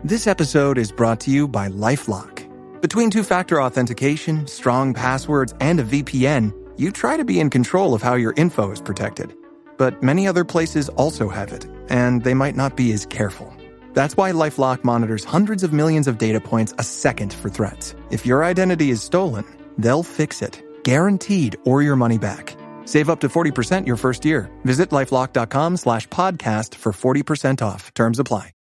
This episode is brought to you by LifeLock. Between two-factor authentication, strong passwords, and a VPN, you try to be in control of how your info is protected. But many other places also have it, and they might not be as careful. That's why LifeLock monitors hundreds of millions of data points a second for threats. If your identity is stolen, they'll fix it, guaranteed, or your money back. Save up to 40% your first year. Visit LifeLock.com/podcast for 40% off. Terms apply.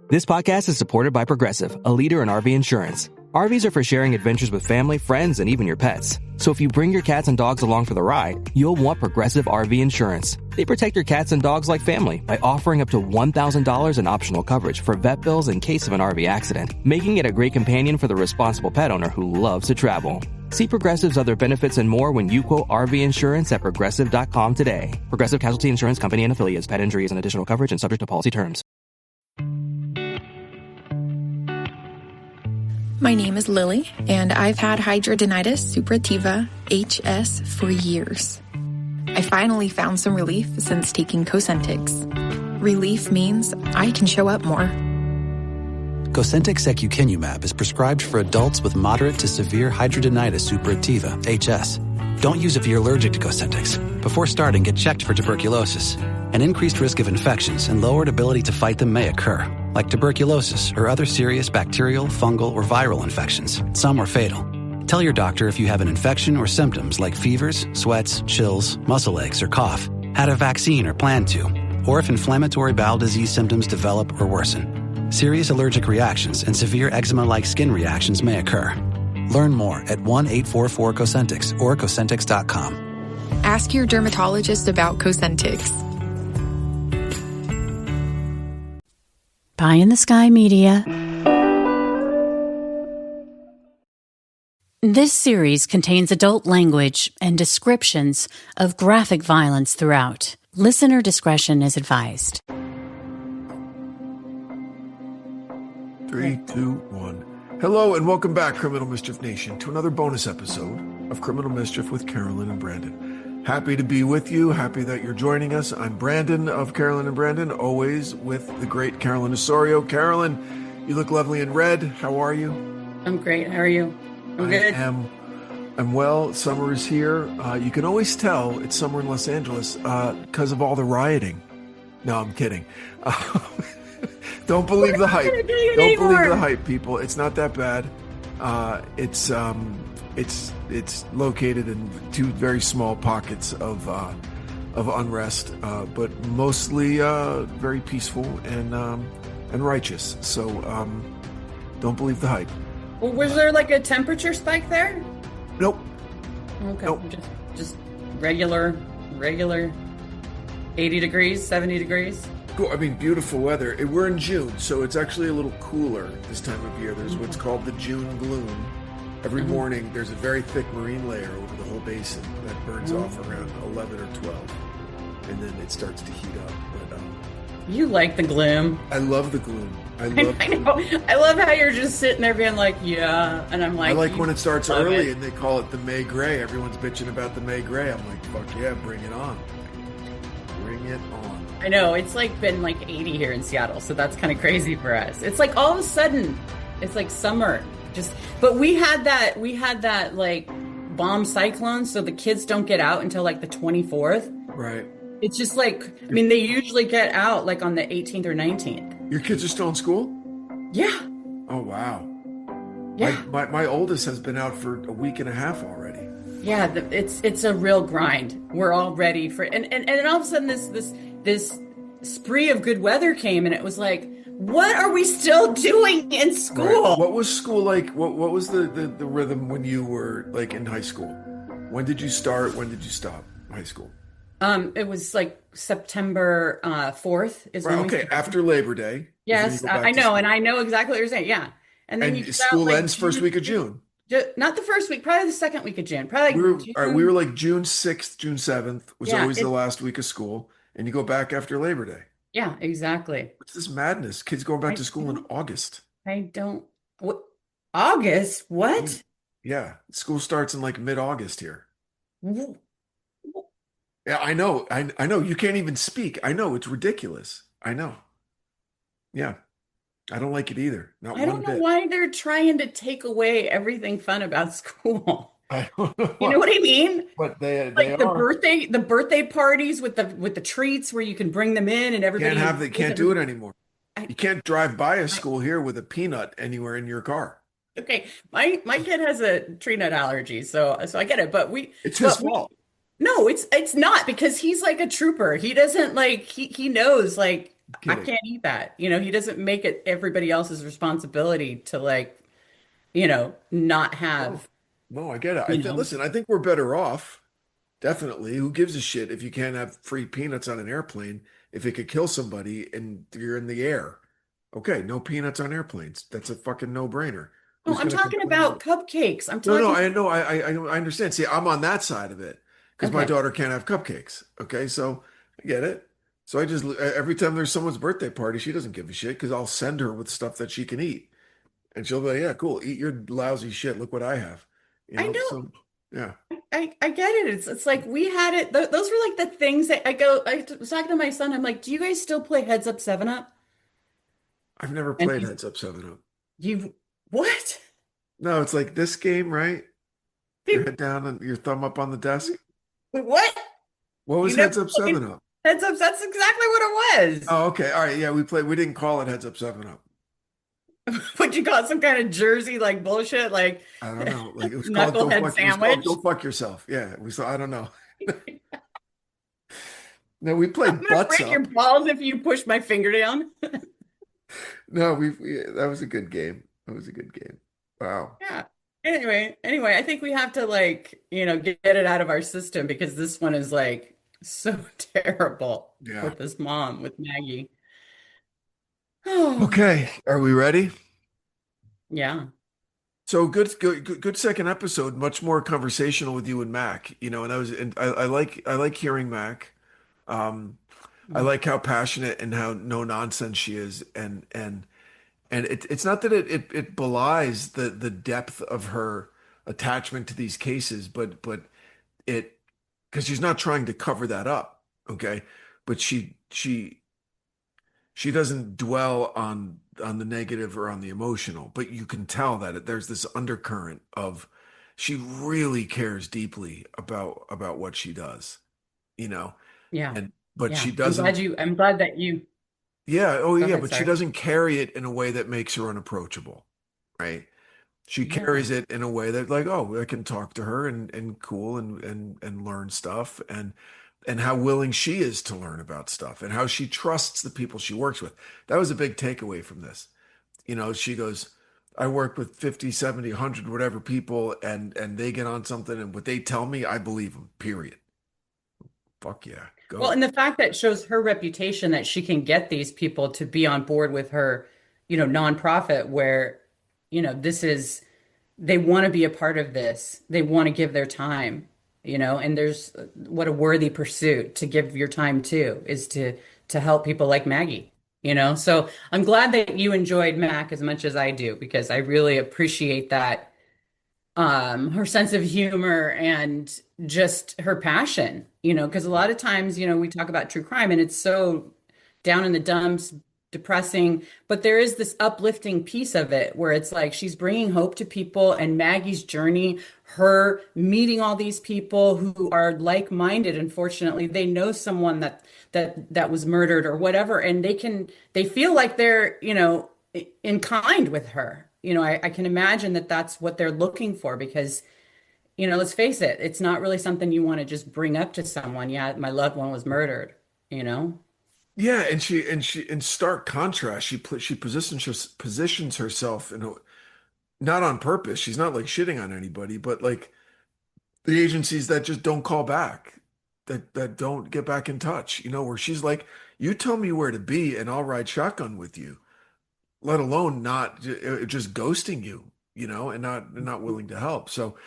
This podcast is supported by Progressive, a leader in RV insurance. RVs are for sharing adventures with family, friends, and even your pets. So if you bring your cats and dogs along for the ride, you'll want Progressive RV insurance. They protect your cats and dogs like family by offering up to $1,000 in optional coverage for vet bills in case of an RV accident, making it a great companion for the responsible pet owner who loves to travel. See Progressive's other benefits and more when you quote RV insurance at Progressive.com today. Progressive Casualty Insurance Company and Affiliates. Pet injuries and additional coverage and subject to policy terms. My name is Lily, and I've had hidradenitis suppurativa, HS, for years. I finally found some relief since taking Cosentyx. Relief means I can show up more. Cosentyx secukinumab is prescribed for adults with moderate to severe hidradenitis suppurativa, HS. Don't use if you're allergic to Cosentyx. Before starting, get checked for tuberculosis. An increased risk of infections and lowered ability to fight them may occur, like tuberculosis or other serious bacterial, fungal, or viral infections. Some are fatal. Tell your doctor if you have an infection or symptoms like fevers, sweats, chills, muscle aches, or cough, had a vaccine or plan to, or if inflammatory bowel disease symptoms develop or worsen. Serious allergic reactions and severe eczema-like skin reactions may occur. Learn more at 1-844-COSENTYX or Cosentyx.com. Ask your dermatologist about Cosentyx. Pie in the Sky Media. This series contains adult language and descriptions of graphic violence throughout. Listener discretion is advised. 3, 2, 1. Hello and welcome back, Criminal Mischief Nation, to another bonus episode of Criminal Mischief with Carolyn and Branden. Happy to be with you. Happy that you're joining us. I'm Branden of Carolyn and Branden, always with the great Carolyn Osorio. Carolyn, you look lovely in red. How are you? I'm great. How are you? I'm good. I'm well. Summer is here. You can always tell it's summer in Los Angeles because of all the rioting. No, I'm kidding. Don't believe the hype. Don't believe the hype, people. It's not that bad. It's located in two very small pockets of unrest, but mostly very peaceful and righteous. So don't believe the hype. Well, was there like a temperature spike there? Nope. Okay. Nope. Just regular 80 degrees, 70 degrees. Cool. I mean, beautiful weather. We're in June, so it's actually a little cooler this time of year. There's what's called the June gloom. Every morning, there's a very thick marine layer over the whole basin that burns off around 11 or 12, and then it starts to heat up. But you like the gloom. I love the gloom. I know. I love how you're just sitting there being like, yeah, and I'm like, I like when it starts early and they call it the May Gray. Everyone's bitching about the May Gray. I'm like, fuck yeah, bring it on. Bring it on. I know, it's like been like 80 here in Seattle, so that's kind of crazy for us. It's like all of a sudden, it's like summer. But we had that like bomb cyclone, so the kids don't get out until like the 24th. Right. It's just like, I mean, they usually get out like on the 18th or 19th. Your kids are still in school? Yeah. Oh, wow. Yeah. My oldest has been out for a week and a half already. Yeah, it's a real grind. We're all ready for it. And all of a sudden this spree of good weather came, and it was like, what are we still doing in school? Right. What was school like? What was the rhythm when you were like in high school? When did you start? When did you stop high school? It was like September 4th is when okay, after Labor Day. Yes, I know, and I know exactly what you're saying. Yeah, and then school ends first week of June. Not the first week, probably the second week of June. Probably we were like June 6th, June 7th was always the last week of school, and you go back after Labor Day. Yeah, exactly. What's this madness? Kids going back to school in August. What? August? What? Yeah, school starts in like mid-August here. Yeah, I know. I know. You can't even speak. I know. It's ridiculous. I know. Yeah. I don't like it either. Not I one don't know bit. why they're trying to take away everything fun about school. I don't know You know why, what I mean? but they Like the are. birthday parties with the treats where you can bring them in and Can't everybody have they enjoys can't do it anymore. I, You can't drive by a I, school here with a peanut anywhere in your car. okay, my kid has a tree nut allergy, so I get it. It's his But we fault. no, it's not because he's like a trooper. He doesn't like he knows like I'm I kidding. can't eat that. You know, he doesn't make it everybody else's responsibility to like, not No, have, no, I get it. you know. Listen, I think we're better off. Definitely. Who gives a shit if you can't have free peanuts on an airplane if it could kill somebody and you're in the air? Okay, no peanuts on airplanes. That's a fucking no-brainer. No, Who's I'm going to talking complain about about? cupcakes. I'm No, no, talking I know, I understand. See, I'm on that side of it because my okay. daughter can't have cupcakes. Okay, so I get it. So I just every time there's someone's birthday party, she doesn't give a shit because I'll send her with stuff that she can eat, and she'll be like, "Yeah, cool, eat your lousy shit. Look what I have," you I know. know So yeah, I get it. It's like we had it. Those were like the things that I was talking to my son. I'm like, do you guys still play Heads Up 7 Up? I've never And played Heads Up 7 Up. you what? No, it's like this game, right? Your head down and your thumb up on the desk. What? What You was never Heads Up played 7 Up? Heads Up? That's exactly what it was. Oh, okay. All right. Yeah, we played. We didn't call it Heads Up 7 Up. Would you call it some kind of Jersey like bullshit, like I don't know. Like it was called Go knucklehead Fuck. It was called sandwich? Go Fuck Yourself. Yeah. We saw. I don't know. No, we I'm played gonna Butts break your Up. balls if you push my finger down. No, that was a good game. That was a good game. Wow. Yeah. Anyway, I think we have to like, get it out of our system because this one is like so terrible Yeah. with this mom, with Maggie. Oh, Okay. Are we ready? yeah. So good second episode. Much more conversational with you and Mac. And I like hearing Mac. Um, I Mm. like how passionate and how no nonsense she is, and it's not that it belies the depth of her attachment to these cases, but it because she's not trying to cover that up, okay? But she doesn't dwell on the negative or on the emotional, but you can tell that there's this undercurrent of she really cares deeply about what she does, you know, Yeah. and but Yeah. she doesn't. I'm glad that you Yeah, oh go yeah, ahead, but she sorry. doesn't carry it in a way that makes her unapproachable, right? She Yeah. carries it in a way that like, oh, I can talk to her and cool and learn stuff and how willing she is to learn about stuff and how she trusts the people she works with. That was a big takeaway from this. She goes, I work with 50, 70, 100, whatever people and they get on something and what they tell me, I believe them, period. Fuck yeah, Well, go. and the fact that shows her reputation that she can get these people to be on board with her, nonprofit where, this is they want to be a part of this. They want to give their time, and there's what a worthy pursuit to give your time to is to help people like Maggie. So I'm glad that you enjoyed Mac as much as I do because I really appreciate that her sense of humor and just her passion, because a lot of times, we talk about true crime and it's so down in the dumps, depressing, but there is this uplifting piece of it where it's like she's bringing hope to people and Maggie's journey, her meeting all these people who are like-minded. Unfortunately, they know someone that was murdered or whatever, and they feel like they're, in kind with her. I can imagine that that's what they're looking for because, let's face it, it's not really something you want to just bring up to someone. Yeah, my loved one was murdered, you know? Yeah, and she in stark contrast, she positions herself not on purpose. She's not like shitting on anybody, but like the agencies that just don't call back, that don't get back in touch, where she's like, you tell me where to be and I'll ride shotgun with you, let alone not just ghosting you, and not willing to help. So,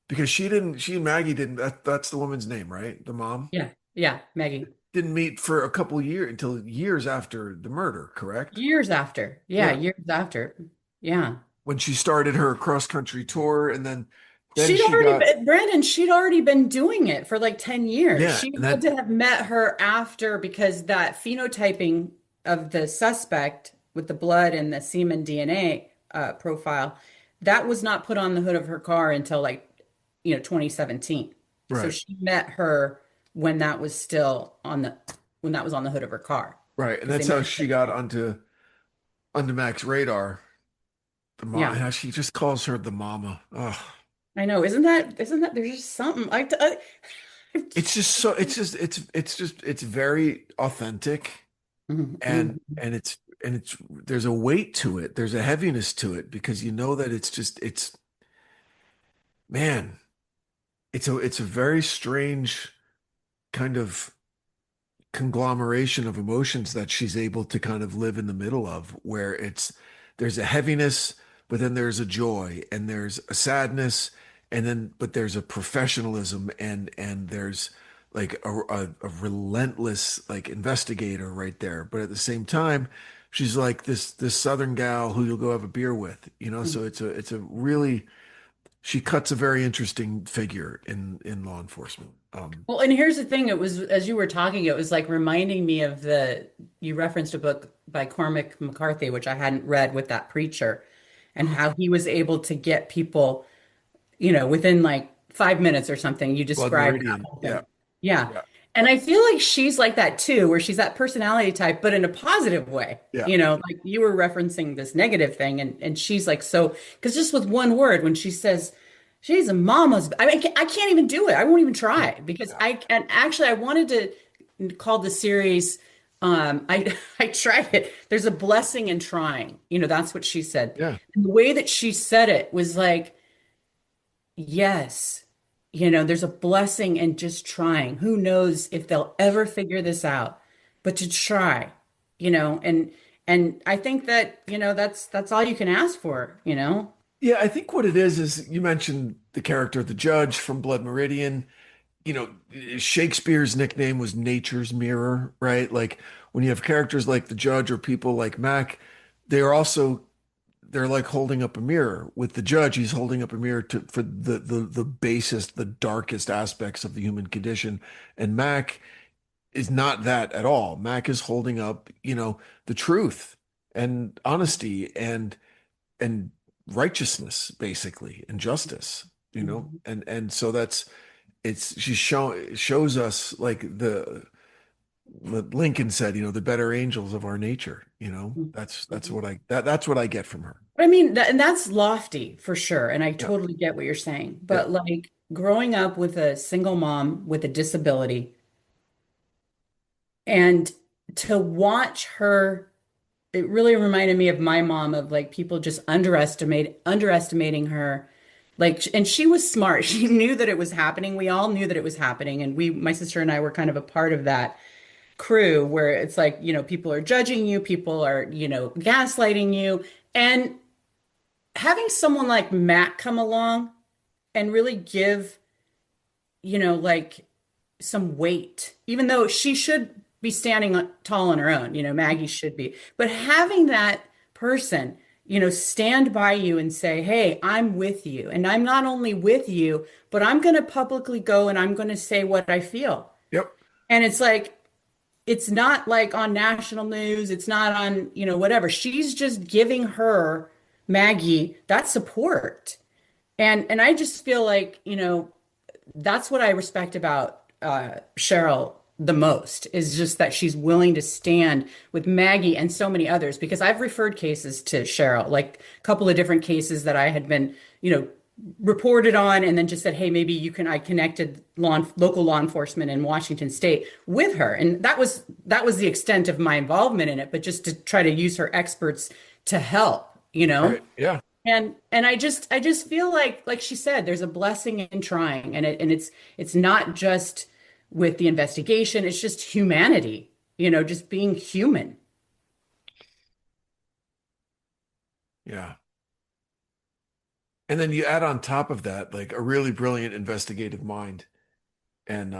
because she and Maggie didn't, that's the woman's name, right? The mom Yeah. Yeah, Maggie. didn't meet for a couple years until years after the murder, correct? Years after. Yeah, Yeah. years after. Yeah. When she started her cross country tour and then She'd she already got, been, Brandon, she'd already been doing it for like 10 years. yeah, She and had that to have met her after because that phenotyping of the suspect with the blood and the semen DNA profile, that was not put on the hood of her car until like, 2017. So Right. she met her when that was still on the when that was on the hood of her car Right. And because they that's how never she said got anything. onto Mac's radar. The mom, Yeah, how she just calls her the mama. Oh, I know. Isn't that there's just something like it's just so it's very authentic, Mhm, and it's there's a weight to it. There's a heaviness to it because you know that it's man, it's a very strange kind of conglomeration of emotions that she's able to kind of live in the middle of, where there's a heaviness, but then there's a joy, and there's a sadness, and then but there's a professionalism, and there's like a relentless like investigator right there. But at the same time, she's like this Southern gal who you'll go have a beer with, you know. mhm. So it's a really she cuts a very interesting figure in law enforcement. Well, and here's the thing, it was as you were talking, it was like reminding me of you referenced a book by Cormac McCarthy, which I hadn't read, with that preacher, and how he was able to get people, within like 5 minutes or something. You Blood described that Meridian, whole yeah, thing. Yeah. yeah, And I feel like she's like that too, where she's that personality type, but in a positive way. yeah. Like you were referencing this negative thing, and she's like, so, because just with one word, when she says she's a mama's, I mean, I can't even do it. I won't even Yeah. try because Yeah. and actually, I wanted to call the series, I tried it. There's a blessing in trying. That's what she said. Yeah. And the way that she said it was like, yes. There's a blessing in just trying. Who knows if they'll ever figure this out, but to try, and I think that, that's all you can ask for. Yeah, I think what it is you mentioned the character of the judge from Blood Meridian. You know, Shakespeare's nickname was Nature's Mirror, right? Like when you have characters like the judge or people like Mac, they're like holding up a mirror. With the judge, he's holding up a mirror for the basest, the darkest aspects of the human condition. And Mac is not that at all. Mac is holding up, the truth and honesty and righteousness, basically, and justice, Mhm. and so that's it's she shows us like the what Lincoln said, the better angels of our nature, that's Mhm. that's what I get from her. I mean, and that's lofty for sure. And I Yeah, totally get what you're saying. yeah, But like growing up with a single mom with a disability, and to watch her, it really reminded me of my mom, of like people just underestimating her. Like, and she was smart. She knew that it was happening. We all knew that it was happening. And my sister and I were kind of a part of that crew where it's like, people are judging you, people are, gaslighting you. And having someone like Matt come along and really give, like some weight, even though she should be standing tall on her own, Maggie should be. But having that person, stand by you and say, hey, I'm with you. And I'm not only with you, but I'm going to publicly go and I'm going to say what I feel. yep, And it's like, it's not like on national news, it's not on, whatever. She's just giving her, Maggie, that support. And I just feel like, that's what I respect about Cheryl the most, is just that she's willing to stand with Maggie and so many others. Because I've referred cases to Cheryl, like a couple of different cases that I had been, reported on, and then just said, hey, maybe you can. I connected local law enforcement in Washington State with her, and that was the extent of my involvement in it. But just to try to use her experts to help. right, yeah, And I just feel like she said, there's a blessing in trying, and it's not just with the investigation, it's just humanity, just being human. yeah. And then you add on top of that like a really brilliant investigative mind, and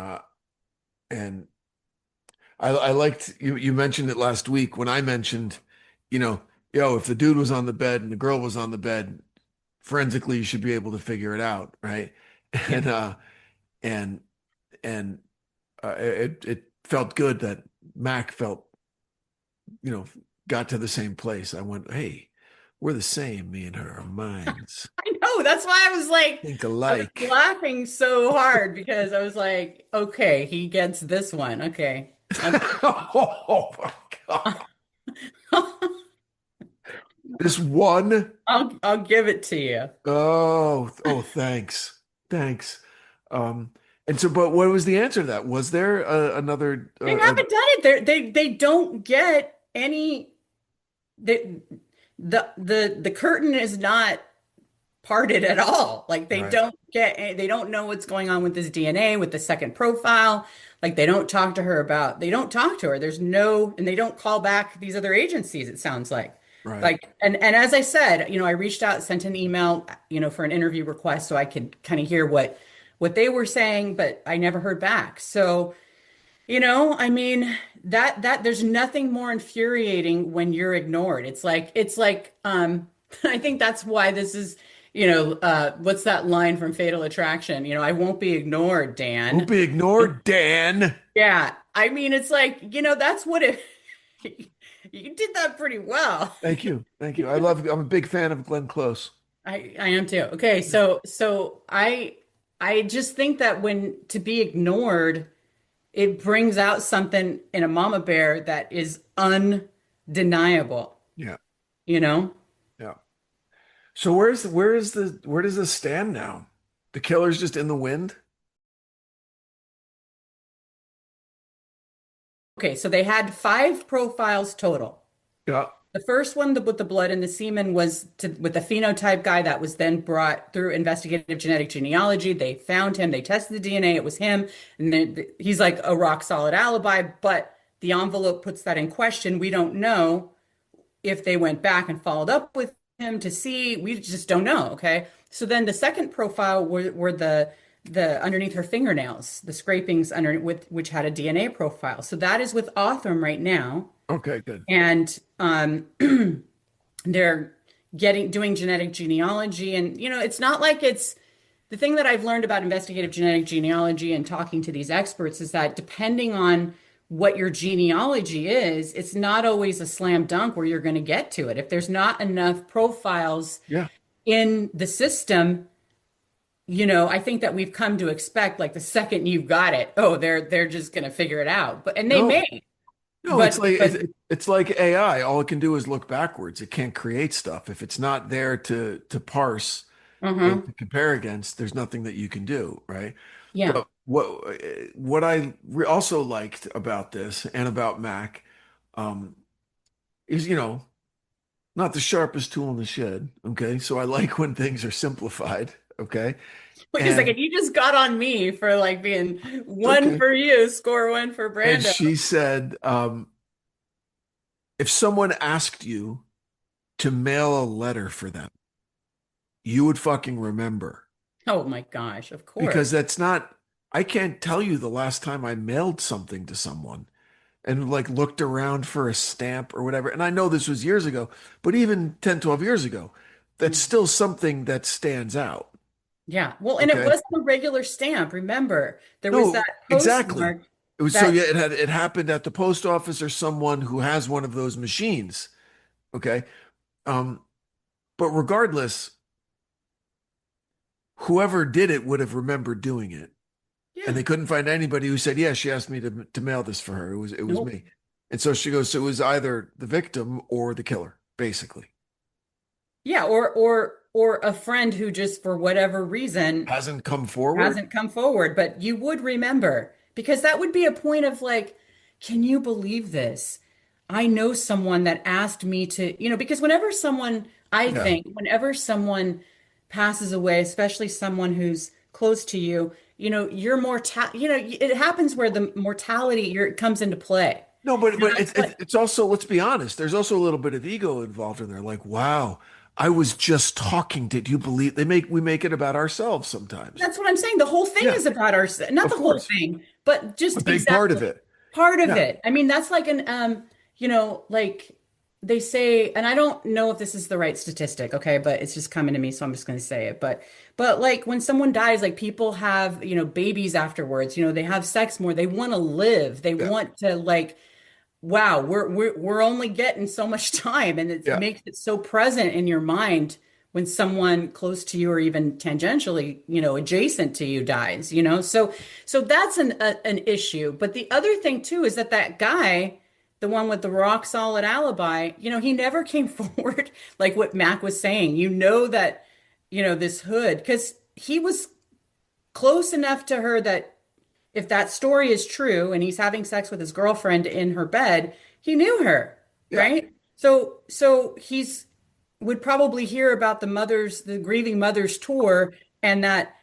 and I liked you mentioned it last week when I mentioned, you know, if the dude was on the bed and the girl was on the bed, forensically you should be able to figure it out, right? Yeah. And and it felt good that Mac felt, you know, got to the same place. I went, hey, we're the same, me and her. Our minds I know. That's why think I was alike. laughing so hard because I was like, okay, he gets this one. Okay. Oh my God. This one. I'll give it to you. Oh, thanks. Thanks. Um, and so, but what was the answer to that? Was there another, They haven't done it. They don't get any the the curtain is not parted at all. Like right, they don't know what's going on with this DNA, with the second profile. Like they don't talk to her about, they don't talk to her. There's no, and they don't call back these other agencies, it sounds like. right. Like, and as I said, I reached out, sent an email, for an interview request so I could kind of hear what they were saying, but I never heard back. So, I mean, that there's nothing more infuriating when you're ignored. It's like I think that's why this is, what's that line from Fatal Attraction? I won't be ignored, Won't Dan. be ignored, Dan. Yeah. I mean, it's like, that's what it you did that pretty well. Thank you. Thank you. I'm a big fan of Glenn Close. I am too. Okay, so I just think that when to be ignored, it brings out something in a mama bear that is undeniable, Yeah. you know? Yeah. So where does this stand now? The killer's just in the wind? Okay, so they had 5 profiles total. Yeah. The first one with the blood and the semen was with the phenotype guy that was then brought through investigative genetic genealogy. They found him, they tested the DNA, it was him, and then he's like a rock solid alibi, but the envelope puts that in question. We don't know if they went back and followed up with him to see. We just don't know. Okay. So then the second profile were the underneath her fingernails, the scrapings under with which had a DNA profile. So that is with Othram right now. Okay, good. And they're doing genetic genealogy. And it's not like it's the thing that I've learned about investigative genetic genealogy and talking to these experts is that depending on what your genealogy is, it's not always a slam dunk where you're going to get to it. If there's not enough profiles Yeah. in the system, I think that we've come to expect like the second you've got it, oh, they're just going to figure it out. But and they No, may, no, but it's like AI. All it can do is look backwards. It can't create stuff. If it's not there to parse and uh-huh, to compare against, there's nothing that you can do, right? yeah. But what I also liked about this and about Mac is, not the sharpest tool in the shed. Okay. So I like when things are simplified. Okay. Wait a And second, you just got on me for like being it's one okay. for you, score one for And Brando. she said, if someone asked you to mail a letter for them, you would fucking remember Oh my gosh, of because course. I can't tell you the last time I mailed something to someone and like looked around for a stamp or whatever. And I know this was years ago, but even 10, 12 years ago, that's Mm. still something that stands out. Yeah. Well, and it Okay. wasn't a regular stamp. Remember, there was No, that exactly. postmark It was so that, yeah, it happened at the post office or someone who has one of those machines. Okay. Um, but regardless, whoever did it would have remembered doing it. And yeah. they couldn't find anybody who said, yeah, she asked me to mail this for her. It was Nope. me. And so she goes, so it was either the victim or the killer, basically. Yeah, or a friend who just for whatever reason Hasn't come forward. hasn't come forward, but you would remember because that would be a point of like, can you believe this? I know someone that asked me to, because I Yeah. think, whenever someone passes away, especially someone who's close to you, your it happens where the mortality comes into play. No, And but that's what it's also, let's be honest, there's also a little bit of ego involved in there. Like, wow, I was just talking. Did you believe we make it about ourselves sometimes? That's what I'm saying. The whole thing Yeah, is about our, not of the whole course. thing, but A just big part of exactly it. part of Yeah. it. I mean, that's like like they say, and I don't know if this is the right statistic, okay, but it's just coming to me, so I'm just going to say it. But like when someone dies, like people have, babies afterwards, they have sex more, they want to live, they Yeah. want to like wow, we're only getting so much time, and it Yeah. makes it so present in your mind when someone close to you or even tangentially, adjacent to you dies. So that's an issue. But the other thing too is that guy, the one with the rock solid alibi, he never came forward like what Mac was saying. That, this hood, because he was close enough to her that if that story is true and he's having sex with his girlfriend in her bed, he knew her, Yeah. right? So he's would probably hear about the grieving mother's tour, and that,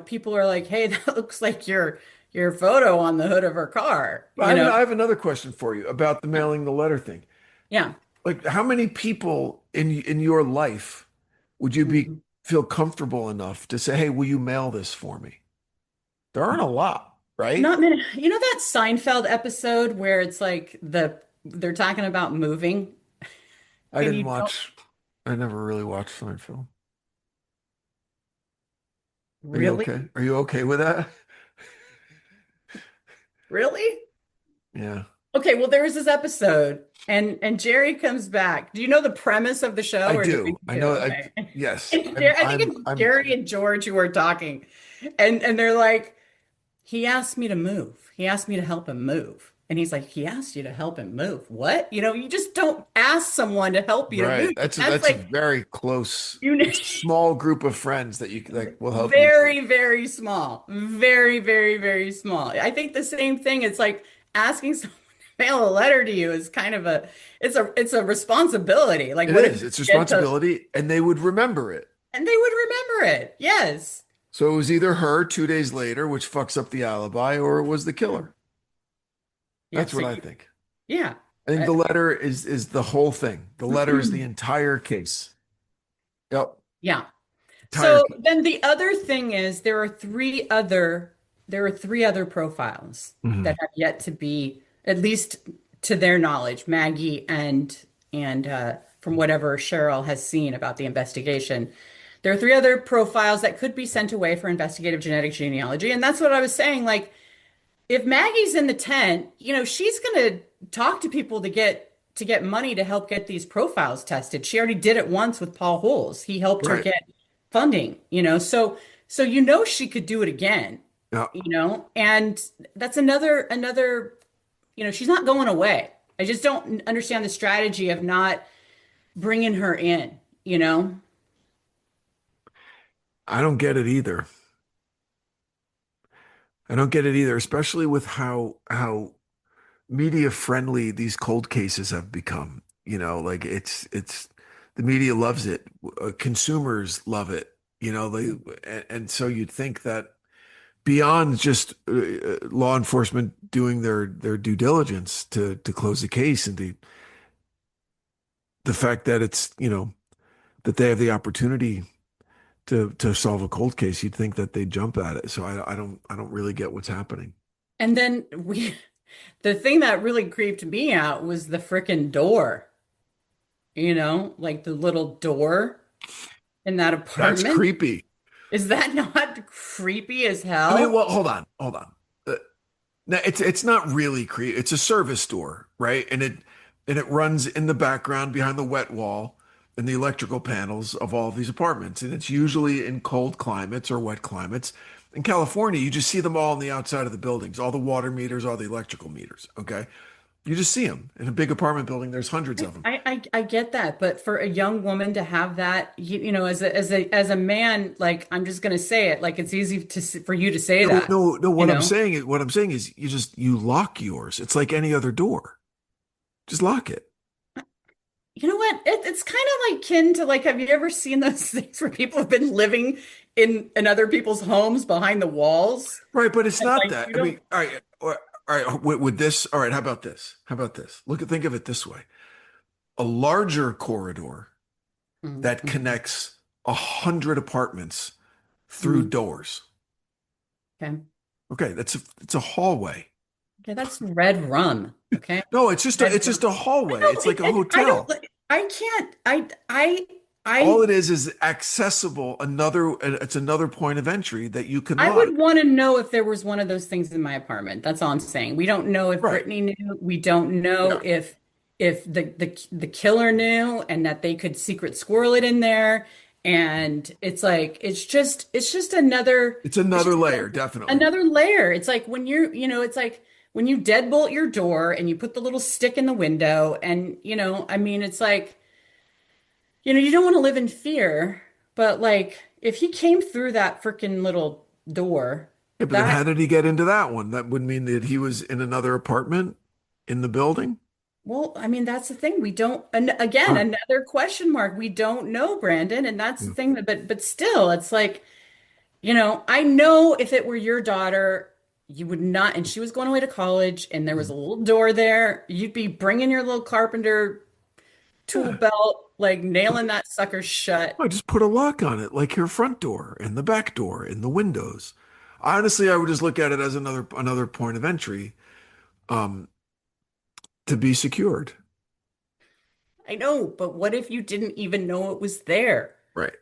people are like, hey, that looks like your photo on the hood of her car, I have another question for you about the mailing the letter thing. Yeah. Like, how many people in your life would you Mhm. feel comfortable enough to say, "Hey, will you mail this for me?" There aren't a lot, right? Not many. That Seinfeld episode where it's like they're talking about moving I and didn't you don't watch. I never really watched Seinfeld. Are you really, okay? Are you okay with that? really? Yeah, Okay, well, there was this episode, and Jerry comes back. Do you know the premise of the show, I or do we do. I do? know. Okay. Yes. I think it's I'm. Jerry and George who are talking, and they're like, he asked me to move. He asked me to help him move, and he's like, he asked you to help him move. What? You just don't ask someone to help you to Right. move. That's That's a like very close. you know. It's a small group of friends that you like will help you. Very, very small. Very, very, very small. I think the same thing. It's like asking someone to mail a letter to you is kind of it's a responsibility. Like, It what if is. you It's get to, responsibility, and they would remember it. and they would remember it. Yes. So it was either her 2 days later, which fucks up the alibi, or it was the killer. Yeah. That's So what I think. yeah. I think Uh, the letter is the whole thing. The letter is the entire case. Yep. yeah. Entire So case. then the other thing is there are three other profiles Mhm. that have yet to be, at least to their knowledge, Maggie and from whatever Cheryl has seen about the investigation. There are three other profiles that could be sent away for investigative genetic genealogy. And that's what I was saying. Like, if Maggie's in the tent, she's going to talk to people to get money to help get these profiles tested. She already did it once with Paul Holes. He helped her Right. get funding. So she could do it again, Yeah. and that's another, she's not going away. I just don't understand the strategy of not bringing her in. I don't get it either. I don't get it either, especially with how media friendly these cold cases have become. Like it's the media loves it. Consumers love it. And so you'd think that beyond just law enforcement doing their due diligence to close the case, and the fact that it's that they have the opportunity to solve a cold case, you'd think that they'd jump at it. So I don't really get what's happening. And then the thing that really creeped me out was the frickin' door, like the little door in that That's apartment. creepy. Is that not creepy as I mean, hell? well, hold on. No, it's not really creepy. It's a service door, right? And it runs in the background behind the wet wall and the electrical panels of all of these apartments. And it's usually in cold climates or wet climates. In California, you just see them all on the outside of the buildings, all the water meters, all the electrical meters. Okay. You just see them in a big apartment building. There's hundreds of them. I get that, but for a young woman to have that, as a man, like, I'm just gonna say it, like, it's easy for you to say No, that, no, no. you What I'm know? saying is you lock yours. It's like any other door. Just lock it. You know what? It's kind of like kin to, like, have you ever seen those things where people have been living in other people's homes behind the walls? Right, but it's And not like that. you I mean, don't. all right. With this, all right. How about this? How about this? Think of it this way: a larger corridor that Mhm. connects 100 apartments through Mhm. doors. Okay. Okay, it's a hallway. Okay, that's red rum. Okay. No, it's just Red a rum. hallway. It's like a I don't hotel. I can't I All it is accessible. It's another point of entry that you can I lock. would want to know if there was one of those things in my apartment. That's all I'm saying. We don't know if Right. Brittany knew. We don't know Yeah. if the killer knew and that they could secret squirrel it in there. And it's just another It's another layer, definitely. another layer. It's like when it's like when you deadbolt your door and you put the little stick in the window and I mean it's like you don't want to live in fear, but like if he came through that freaking little door, Yeah, but then how did he get into that one? That would mean that he was in another apartment in the building. well, I mean, that's the thing. We don't, and again, Huh. another question mark. We don't know, Brandon, and that's the Yeah. thing but still, it's like, I know if it were your daughter, you would not, and she was going away to college, and there was a little door there, you'd be bringing your little carpenter tool Yeah. belt, like nailing that sucker shut. I just put a lock on it, like your front door and the back door and the windows. Honestly, I would just look at it as another point of entry, um, to be secured. I know, but what if you didn't even know it was there? Right.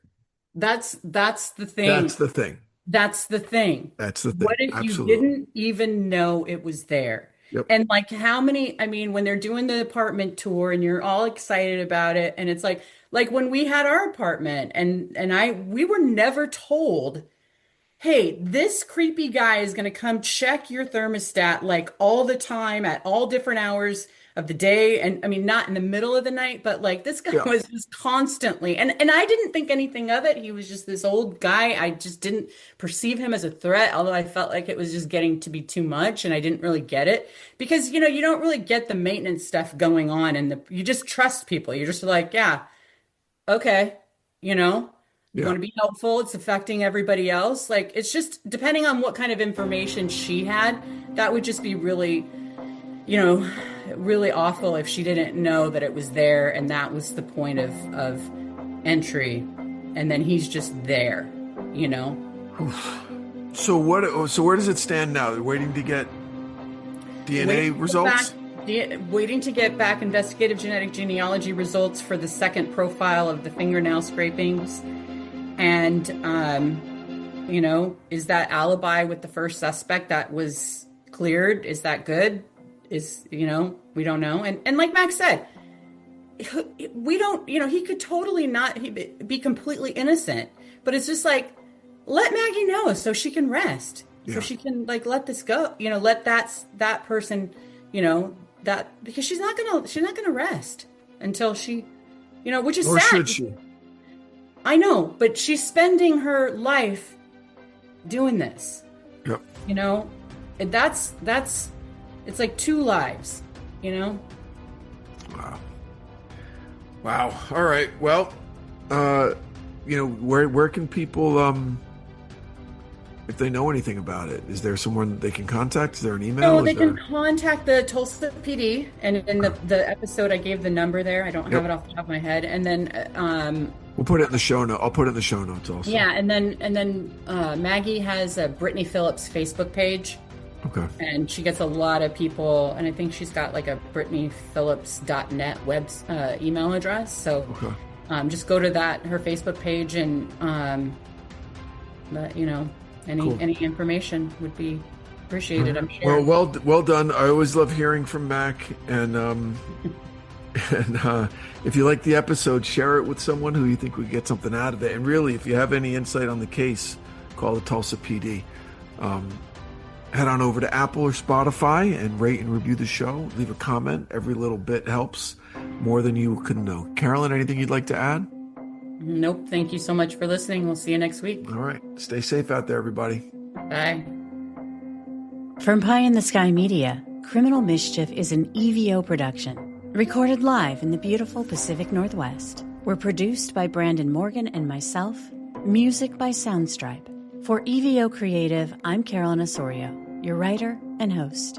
That's the thing. That's the thing. That's the thing. That's the thing. What if you Absolutely. didn't even know it was there? Yep. And like how many, I mean, when they're doing the apartment tour and you're all excited about it, and it's like when we had our apartment we were never told, hey, this creepy guy is going to come check your thermostat like all the time at all different hours of the day. And I mean, not in the middle of the night, but like this guy Yeah. was just constantly, and I didn't think anything of it. He was just this old guy. I just didn't perceive him as a threat, although I felt like it was just getting to be too much and I didn't really get it because, you don't really get the maintenance stuff going on and you just trust people. You're just like, yeah, okay, you Yeah. want to be helpful. It's affecting everybody else. Like, it's just depending on what kind of information she had, that would just be really, really awful if she didn't know that it was there and that was the point of entry. And then he's just there, So where does it stand now? They're waiting to get DNA results? Waiting to get back investigative genetic genealogy results for the second profile of the fingernail scrapings. And, is that alibi with the first suspect that was cleared? Is that good? We don't know. And like Max said, we don't, he could totally be completely innocent, but it's just like, let Maggie know so she can rest, so she can like, let this go, let that person, that because she's not gonna rest until she, which is Or sad. should she? I know, but she's spending her life doing this. Yep. And that's it's like two lives, Wow. All right. Well, where can people, if they know anything about it, is there someone they can contact? Is there an email? No, they can contact the Tulsa PD, and in the episode I gave the number there. I don't have it off the top of my head. And then we'll put it in the show note. I'll put it in the show notes also. Yeah, and then Maggie has a Brittany Phillips Facebook page. Okay. And she gets a lot of people, and I think she's got like a BrittanyPhillips.net web email address. So just go to her Facebook page, and any information would be appreciated. I'm sure. Well done. I always love hearing from Mac, and if you like the episode, share it with someone who you think would get something out of it. And really, if you have any insight on the case, call the Tulsa PD. Head on over to Apple or Spotify and rate and review the show. Leave a comment. Every little bit helps more than you could know. Carolyn, anything you'd like to add? Nope. Thank you so much for listening. We'll see you next week. All right. Stay safe out there, everybody. Bye. From Pie in the Sky Media, Criminal Mischief is an EVO production, recorded live in the beautiful Pacific Northwest. We're produced by Brandon Morgan and myself. Music by Soundstripe. For EVO Creative, I'm Carolyn Osorio, your writer and host.